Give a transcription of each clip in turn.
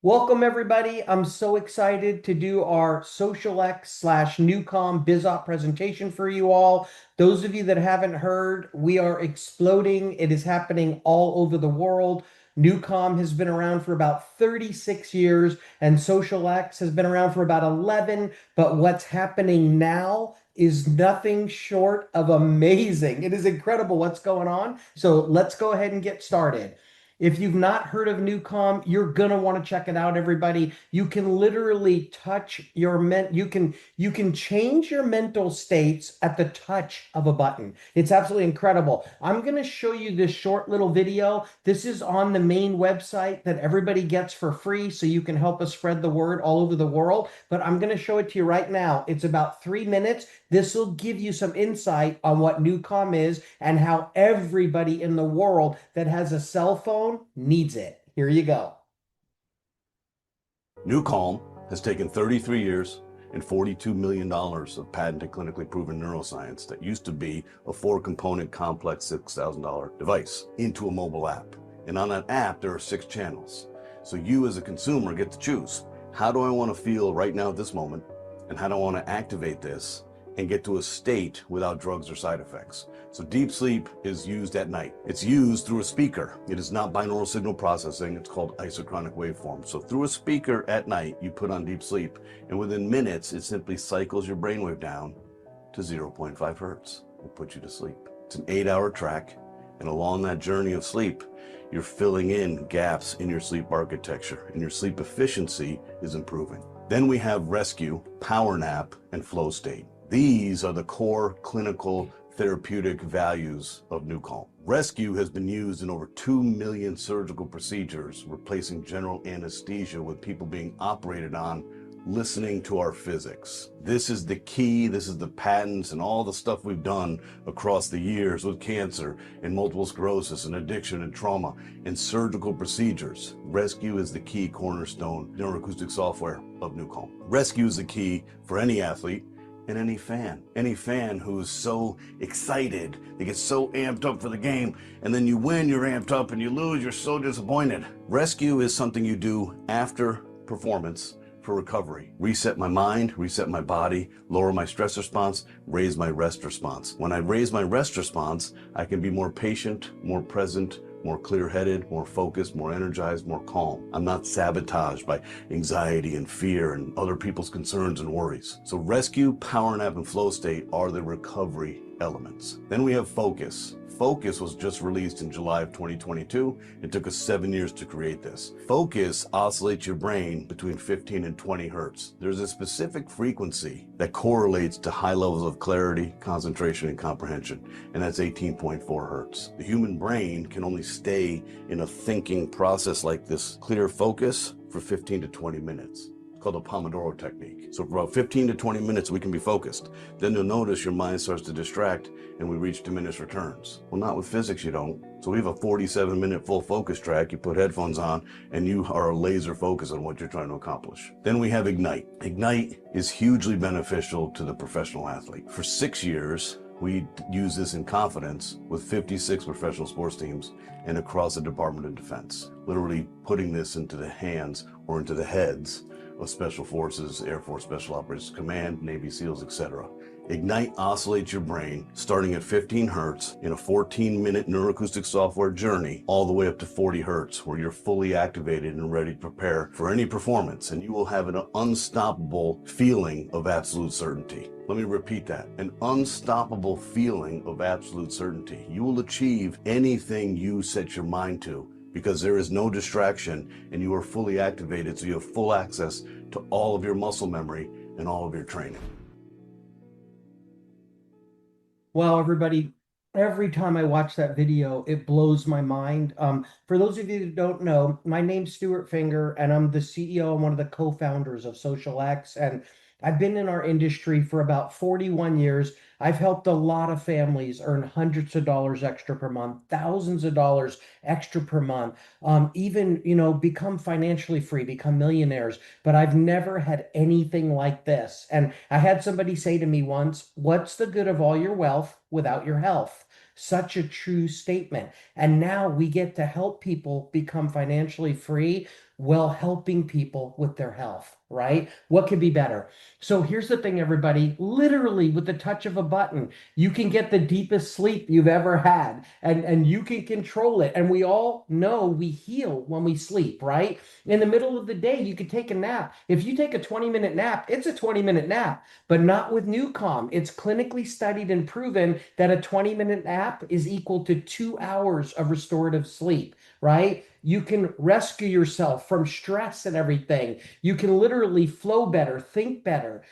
Welcome, everybody. I'm so excited to do our XosialX slash NuCalm BizOp presentation for you all. Those of you that haven't heard, we are exploding. It is happening all over the world. NuCalm has been around for about 36 years, and XosialX has been around for about 11. But what's happening now is nothing short of amazing. It is incredible what's going on. So let's go ahead and get started. If you've not heard of NuCalm, you're gonna want to check it out, everybody. You can literally touch your you can change your mental states at the touch of a button. It's absolutely incredible. I'm gonna show you this short little video. This is on the main website that everybody gets for free, so you can help us spread the word all over the world. But I'm gonna show it to you right now. It's about 3 minutes. This will give you some insight on what NuCalm is and how everybody in the world that has a cell phone needs it. Here you go. NuCalm has taken 33 years and $42 million of patented clinically proven neuroscience that used to be a 4-component complex $6,000 device into a mobile app. And on that app, there are 6 channels. So you as a consumer get to choose. How do I want to feel right now at this moment? And how do I want to activate this and get to a state without drugs or side effects? So deep sleep is used at night. It's used through a speaker. It is not binaural signal processing. It's called isochronic waveform. So through a speaker at night, you put on deep sleep, and within minutes, it simply cycles your brainwave down to 0.5 hertz and puts you to sleep. It's an 8-hour track, and along that journey of sleep, you're filling in gaps in your sleep architecture, and your sleep efficiency is improving. Then we have rescue, power nap, and flow state. These are the core clinical therapeutic values of NuCalm. Rescue has been used in over 2 million surgical procedures, replacing general anesthesia with people being operated on listening to our physics. This is the key, this is the patents and all the stuff we've done across the years with cancer and multiple sclerosis and addiction and trauma and surgical procedures. Rescue is the key cornerstone neuroacoustic software of NuCalm. Rescue is the key for any athlete and any fan who is so excited, they get so amped up for the game, and then you win, you're amped up, and you lose, you're so disappointed. Rescue is something you do after performance for recovery. Reset my mind, reset my body, lower my stress response, raise my rest response. When I raise my rest response, I can be more patient, more present, more clear-headed, more focused, more energized, more calm. I'm not sabotaged by anxiety and fear and other people's concerns and worries. So rescue, power nap, and flow state are the recovery elements. Then we have focus. Focus was just released in July of 2022. It took us 7 years to create this. Focus oscillates your brain between 15 and 20 hertz. There's a specific frequency that correlates to high levels of clarity, concentration, and comprehension, and that's 18.4 hertz. The human brain can only stay in a thinking process like this clear focus for 15 to 20 minutes. Called the Pomodoro technique. So for about 15 to 20 minutes, we can be focused. Then you'll notice your mind starts to distract and we reach diminished returns. Well, not with physics, you don't. So we have a 47-minute full focus track. You put headphones on and you are laser focused on what you're trying to accomplish. Then we have Ignite. Ignite is hugely beneficial to the professional athlete. For 6 years, we use this in confidence with 56 professional sports teams and across the Department of Defense. Literally putting this into the hands or into the heads of Special Forces, Air Force Special Operations Command, Navy SEALs, etc. Ignite oscillates your brain starting at 15 hertz in a 14-minute neuroacoustic software journey all the way up to 40 hertz where you're fully activated and ready to prepare for any performance, and you will have an unstoppable feeling of absolute certainty. Let me repeat that. An unstoppable feeling of absolute certainty. You will achieve anything you set your mind to, because there is no distraction and you are fully activated, so you have full access to all of your muscle memory and all of your training. Wow, everybody, every time I watch that video, it blows my mind. For those of you that don't know, my name's Stuart Finger, and I'm the CEO and one of the co-founders of XosialX. And I've been in our industry for about 41 years. I've helped a lot of families earn hundreds of dollars extra per month, thousands of dollars extra per month, even, become financially free, become millionaires. But I've never had anything like this. And I had somebody say to me once, "What's the good of all your wealth without your health?" Such a true statement. And now we get to help people become financially free while helping people with their health, right? What could be better? So here's the thing, everybody. Literally, with the touch of a button, you can get the deepest sleep you've ever had, and you can control it. And we all know we heal when we sleep, right? In the middle of the day, you could take a nap. If you take a 20-minute nap, it's a 20-minute nap, but not with NuCalm. It's clinically studied and proven that a 20-minute nap is equal to 2 hours of restorative sleep, right? You can rescue yourself from stress and everything. You can literally flow better, think better.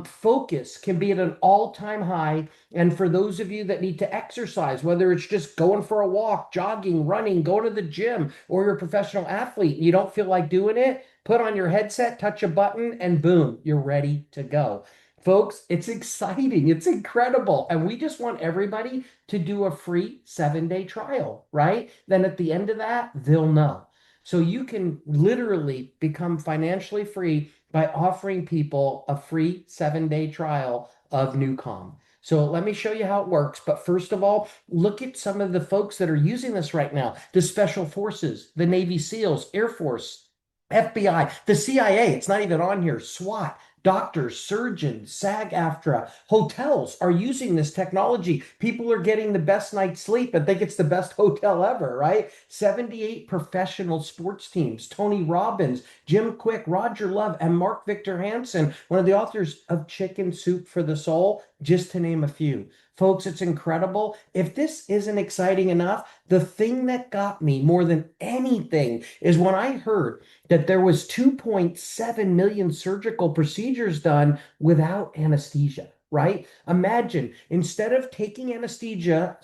Focus can be at an all-time high. And for those of you that need to exercise, whether it's just going for a walk, jogging, running, going to the gym, or you're a professional athlete and you don't feel like doing it, put on your headset, touch a button, and boom, you're ready to go. Folks, it's exciting. It's incredible. And we just want everybody to do a free 7-day trial, right? Then at the end of that, they'll know. So you can literally become financially free by offering people a free 7-day trial of NuCalm. So let me show you how it works. But first of all, look at some of the folks that are using this right now. The Special Forces, the Navy SEALs, Air Force, FBI, the CIA, it's not even on here, SWAT, doctors, surgeons, SAG-AFTRA, hotels are using this technology. People are getting the best night's sleep and think it's the best hotel ever, right? 78 professional sports teams, Tony Robbins, Jim Quick, Roger Love, and Mark Victor Hansen, one of the authors of Chicken Soup for the Soul, just to name a few. Folks, it's incredible. If this isn't exciting enough, the thing that got me more than anything is when I heard that there was 2.7 million surgical procedures done without anesthesia, right? Imagine instead of taking anesthesia,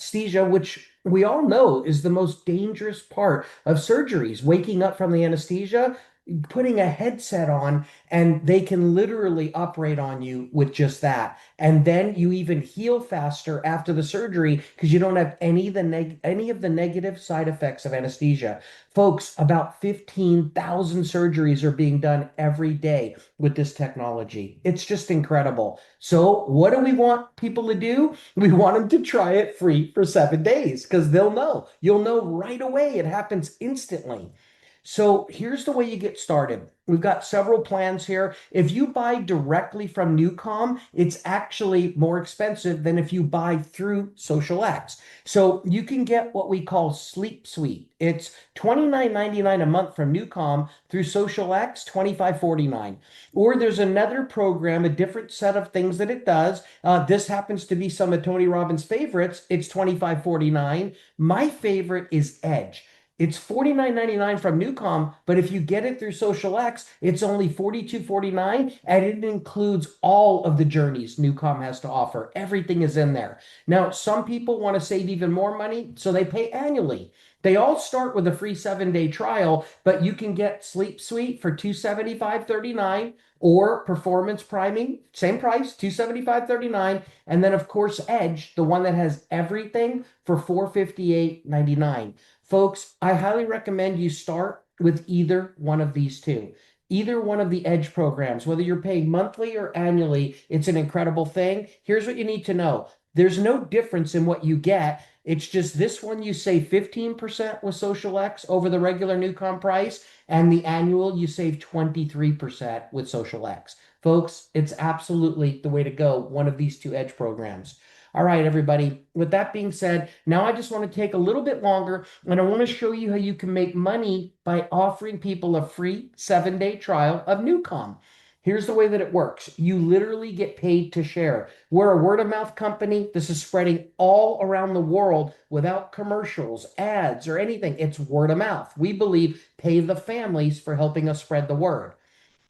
which we all know is the most dangerous part of surgeries, waking up from the anesthesia, putting a headset on, and they can literally operate on you with just that. And then you even heal faster after the surgery because you don't have any of the negative side effects of anesthesia. Folks, about 15,000 surgeries are being done every day with this technology. It's just incredible. So, what do we want people to do? We want them to try it free for 7 days because they'll know. You'll know right away. It happens instantly. So here's the way you get started. We've got several plans here. If you buy directly from NuCalm, it's actually more expensive than if you buy through XosialX. So you can get what we call Sleep Suite. It's $29.99 a month from NuCalm through XosialX, $25.49. Or there's another program, a different set of things that it does. This happens to be some of Tony Robbins' favorites. It's $25.49. My favorite is Edge. It's $49.99 from NuCalm, but if you get it through XosialX, it's only $42.49, and it includes all of the journeys NuCalm has to offer. Everything is in there. Now, some people want to save even more money, so they pay annually. They all start with a free 7-day trial, but you can get Sleep Suite for $275.39 or Performance Priming, same price, $275.39, and then of course Edge, the one that has everything, for $458.99. Folks, I highly recommend you start with either one of these two. Either one of the Edge programs, whether you're paying monthly or annually, it's an incredible thing. Here's what you need to know. There's no difference in what you get. It's just this one you save 15% with XosialX over the regular NuCalm price, and the annual you save 23% with XosialX. Folks, it's absolutely the way to go, one of these two Edge programs. All right, everybody. With that being said, now I just want to take a little bit longer and I want to show you how you can make money by offering people a free 7-day trial of NuCalm. Here's the way that it works. You literally get paid to share. We're a word of mouth company. This is spreading all around the world without commercials, ads, or anything. It's word of mouth. We believe pay the families for helping us spread the word.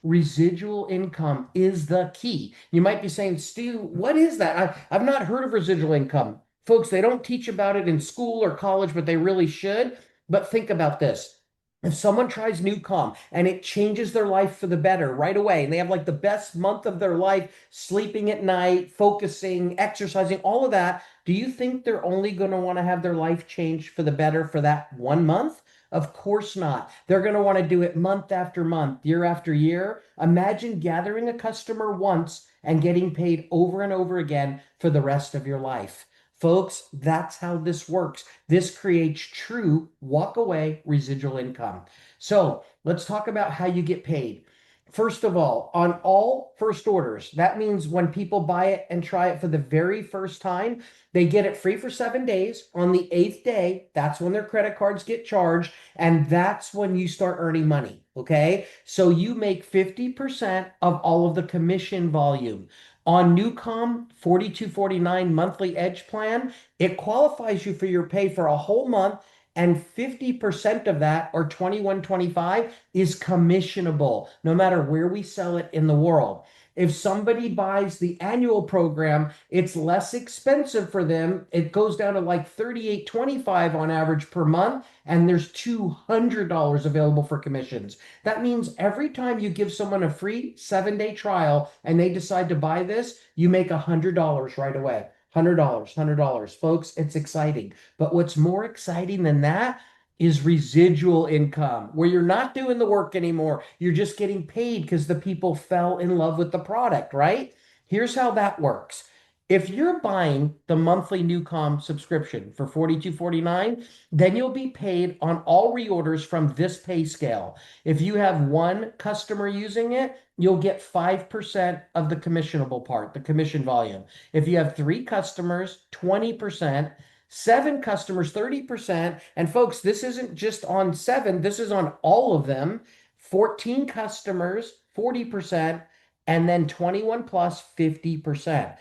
Residual income is the key. You might be saying, Stu, what is that? I've not heard of residual income. Folks, they don't teach about it in school or college, but they really should. But think about this. If someone tries NuCalm and it changes their life for the better right away, and they have like the best month of their life, sleeping at night, focusing, exercising, all of that, do you think they're only going to want to have their life changed for the better for that 1 month? Of course not. They're going to want to do it month after month, year after year. Imagine gathering a customer once and getting paid over and over again for the rest of your life. Folks, that's how this works. This creates true walk away residual income. So let's talk about how you get paid. First of all, on all first orders, that means when people buy it and try it for the very first time, they get it free for 7 days. On the eighth day, that's when their credit cards get charged, and that's when you start earning money. Okay. So you make 50% of all of the commission volume. On NuCalm 4249 monthly edge plan, it qualifies you for your pay for a whole month, and 50% of that, or 2125, is commissionable no matter where we sell it in the world. If somebody buys the annual program, it's less expensive for them. It goes down to like 38.25 on average per month, and there's $200 available for commissions. That means every time you give someone a free 7 day trial and they decide to buy this, you make $100 right away. $100, $100. Folks, it's exciting. But what's more exciting than that is residual income, where you're not doing the work anymore. You're just getting paid because the people fell in love with the product, right? Here's how that works. If you're buying the monthly NuCalm subscription for $42.49, then you'll be paid on all reorders from this pay scale. If you have one customer using it, you'll get 5% of the commissionable part, the commission volume. If you have three customers, 20%, seven customers, 30%. And folks, this isn't just on seven, this is on all of them. 14 customers, 40%, and then 21 plus 50%.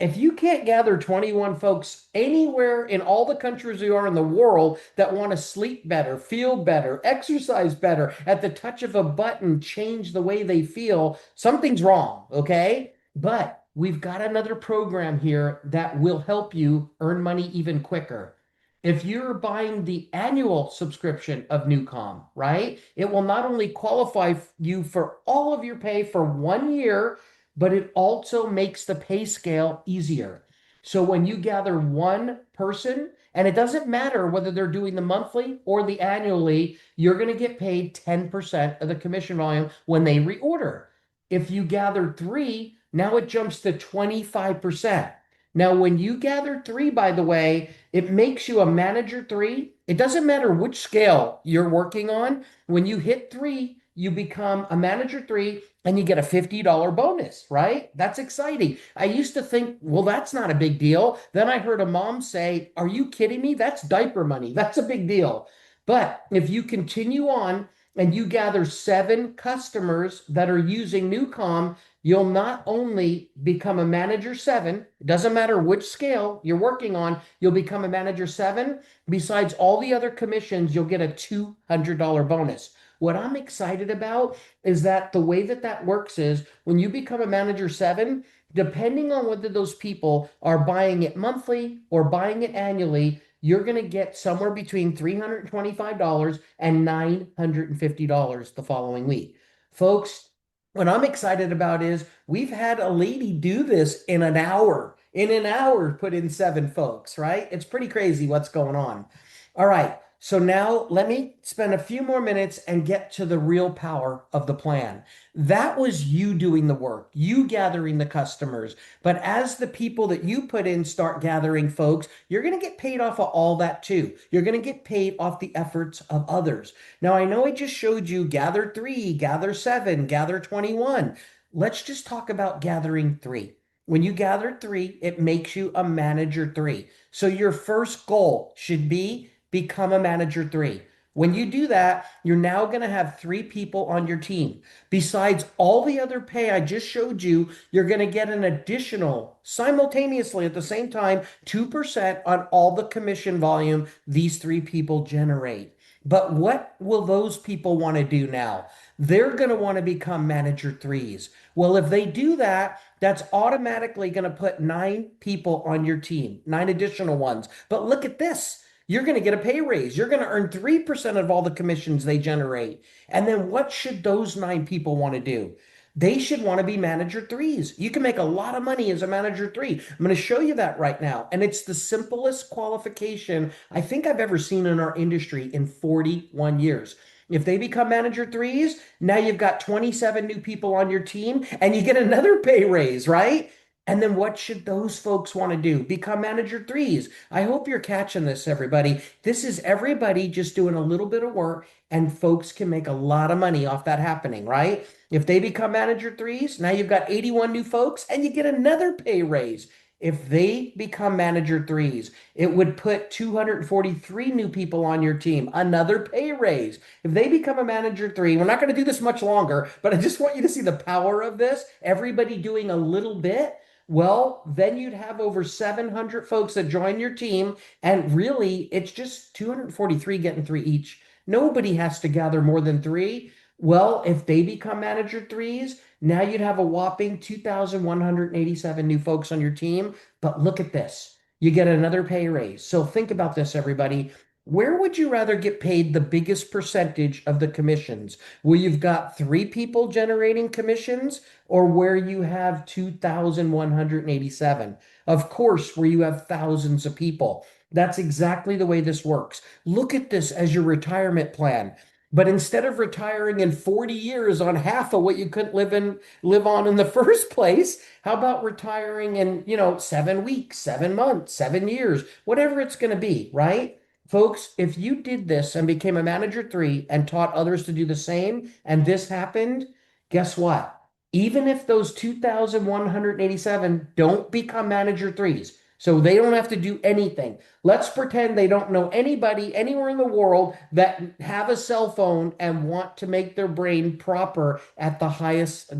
If you can't gather 21 folks anywhere in all the countries you are in the world that want to sleep better, feel better, exercise better, at the touch of a button, change the way they feel, something's wrong, okay? But we've got another program here that will help you earn money even quicker. If you're buying the annual subscription of NuCalm, right? It will not only qualify you for all of your pay for 1 year, but it also makes the pay scale easier. So when you gather one person, and it doesn't matter whether they're doing the monthly or the annually, you're going to get paid 10% of the commission volume when they reorder. If you gather three, now it jumps to 25%. Now, when you gather three, by the way, it makes you a manager three. It doesn't matter which scale you're working on. When you hit three, you become a manager three and you get a $50 bonus, right? That's exciting. I used to think, well, that's not a big deal. Then I heard a mom say, are you kidding me? That's diaper money. That's a big deal. But if you continue on and you gather seven customers that are using NuCalm, you'll not only become a manager seven, it doesn't matter which scale you're working on, you'll become a manager seven. Besides all the other commissions, you'll get a $200 bonus. What I'm excited about is that the way that that works is when you become a manager seven, depending on whether those people are buying it monthly or buying it annually, you're going to get somewhere between $325 and $950 the following week. Folks, what I'm excited about is we've had a lady do this in an hour. In an hour, put in seven folks, right? It's pretty crazy what's going on. All right. So now let me spend a few more minutes and get to the real power of the plan. That was you doing the work, you gathering the customers. But as the people that you put in start gathering folks, you're going to get paid off of all that too. You're going to get paid off the efforts of others. Now, I know I just showed you gather three, gather seven, gather 21. Let's just talk about gathering three. When you gather three, it makes you a manager three. So your first goal should be become a manager three. When you do that, you're now going to have three people on your team. Besides all the other pay I just showed you, you're going to get an additional, simultaneously at the same time, 2% on all the commission volume these three people generate. But what will those people want to do now? They're going to want to become manager threes. Well, if they do that, that's automatically going to put nine people on your team, nine additional ones. But look at this. You're going to get a pay raise. You're going to earn 3% of all the commissions they generate. And then what should those nine people want to do? They should want to be manager threes. You can make a lot of money as a manager three. I'm going to show you that right now. And it's the simplest qualification I think I've ever seen in our industry in 41 years. If they become manager threes, now you've got 27 new people on your team and you get another pay raise, right? And then what should those folks want to do? Become manager threes. I hope you're catching this, everybody. This is everybody just doing a little bit of work, and folks can make a lot of money off that happening, right? If they become manager threes, now you've got 81 new folks and you get another pay raise. If they become manager threes, it would put 243 new people on your team, another pay raise. If they become a manager three, we're not going to do this much longer, but I just want you to see the power of this. Everybody doing a little bit. Well, then you'd have over 700 folks that join your team. And really, it's just 243 getting three each. Nobody has to gather more than three. Well, if they become manager threes, now you'd have a whopping 2,187 new folks on your team. But look at this. You get another pay raise. So think about this, everybody. Where would you rather get paid the biggest percentage of the commissions? Where you've got three people generating commissions, or where you have 2,187? Of course, where you have thousands of people. That's exactly the way this works. Look at this as your retirement plan. But instead of retiring in 40 years on half of what you couldn't live on in the first place, how about retiring in, 7 weeks, 7 months, 7 years, whatever it's going to be, right? Folks, if you did this and became a manager three and taught others to do the same, and this happened, guess what? Even if those 2,187 don't become manager threes, so they don't have to do anything. Let's pretend they don't know anybody anywhere in the world that have a cell phone and want to make their brain proper at the highest,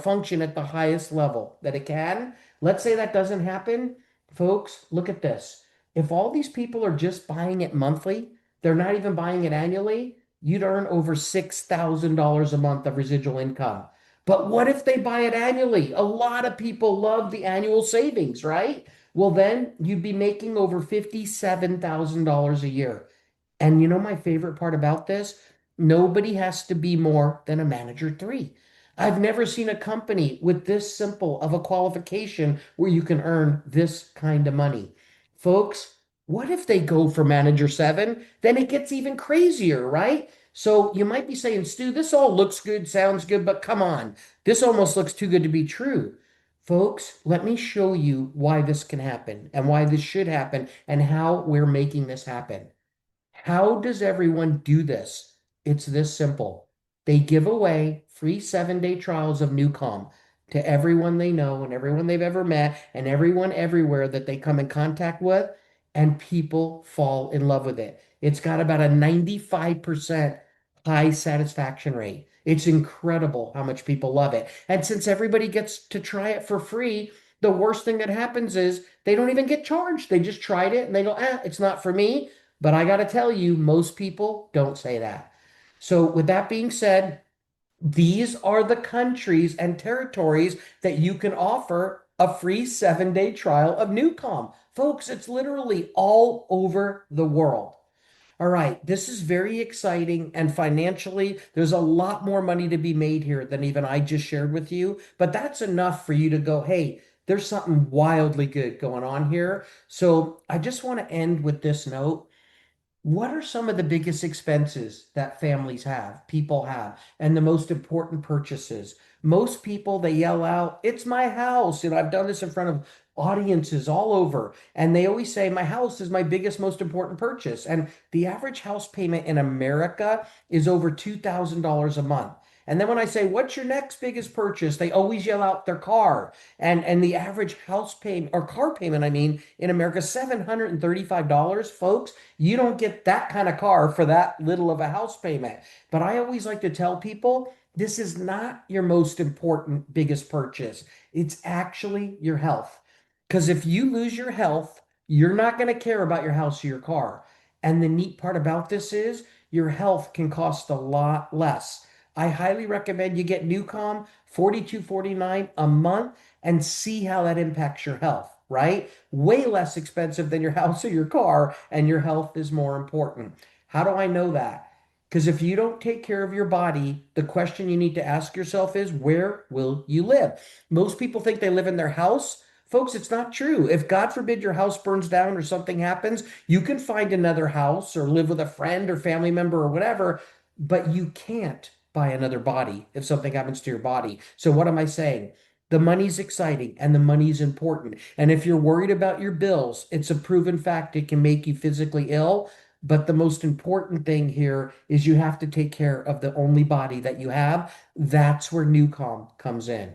function at the highest level that it can. Let's say that doesn't happen. Folks, look at this. If all these people are just buying it monthly, they're not even buying it annually, you'd earn over $6,000 a month of residual income. But what if they buy it annually? A lot of people love the annual savings, right? Well, then you'd be making over $57,000 a year. And you know my favorite part about this? Nobody has to be more than a manager three. I've never seen a company with this simple of a qualification where you can earn this kind of money. Folks, what if they go for manager seven? Then it gets even crazier, right? So you might be saying, Stu, this all looks good, sounds good, but come on, this almost looks too good to be true. Folks, let me show you why this can happen and why this should happen and how we're making this happen. How does everyone do this? It's this simple. They give away free 7-day trials of NuCalm to everyone they know and everyone they've ever met and everyone everywhere that they come in contact with, and people fall in love with it. It's got about a 95% high satisfaction rate. It's incredible how much people love it. And since everybody gets to try it for free, the worst thing that happens is they don't even get charged. They just tried it and they go, it's not for me. But I got to tell you, most people don't say that. So, with that being said, these are the countries and territories that you can offer a free 7-day trial of NuCalm. Folks, it's literally all over the world. All right, this is very exciting, and financially, there's a lot more money to be made here than even I just shared with you. But that's enough for you to go, hey, there's something wildly good going on here. So I just want to end with this note. What are some of the biggest expenses that families have, people have, and the most important purchases? Most people, they yell out, it's my house. I've done this in front of audiences all over, and they always say, my house is my biggest, most important purchase. And the average house payment in America is over $2,000 a month. And then when I say, what's your next biggest purchase? They always yell out their car. And the average house payment or car payment, I mean, in America, $735, folks. You don't get that kind of car for that little of a house payment. But I always like to tell people this is not your most important, biggest purchase. It's actually your health. Because if you lose your health, you're not going to care about your house or your car. And the neat part about this is your health can cost a lot less. I highly recommend you get NuCalm 42.49 a month and see how that impacts your health, right? Way less expensive than your house or your car, and your health is more important. How do I know that? Because if you don't take care of your body, the question you need to ask yourself is, where will you live? Most people think they live in their house. Folks, it's not true. If God forbid your house burns down or something happens, you can find another house or live with a friend or family member or whatever, but you can't buy another body if something happens to your body. So what am I saying? The money's exciting and the money's important. And if you're worried about your bills, it's a proven fact it can make you physically ill. But the most important thing here is you have to take care of the only body that you have. That's where NuCalm comes in.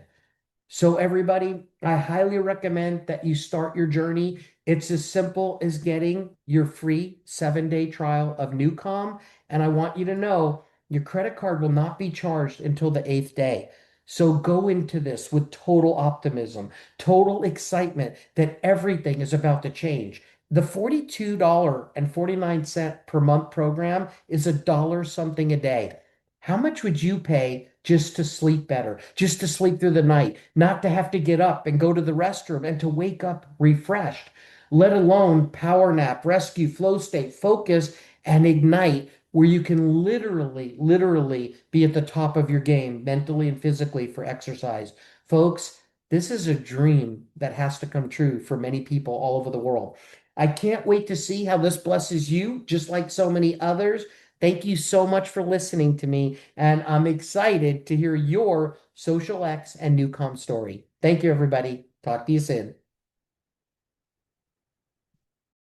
So, everybody, I highly recommend that you start your journey. It's as simple as getting your free 7-day trial of NuCalm. And I want you to know your credit card will not be charged until the 8th day. So, go into this with total optimism, total excitement that everything is about to change. The $42.49 per month program is a dollar something a day. How much would you pay just to sleep better, just to sleep through the night, not to have to get up and go to the restroom and to wake up refreshed, let alone power nap, rescue, flow state, focus, and ignite, where you can literally be at the top of your game mentally and physically for exercise. Folks, this is a dream that has to come true for many people all over the world. I can't wait to see how this blesses you, just like so many others. Thank you so much for listening to me, and I'm excited to hear your SocialX and NuCalm story. Thank you, everybody. Talk to you soon.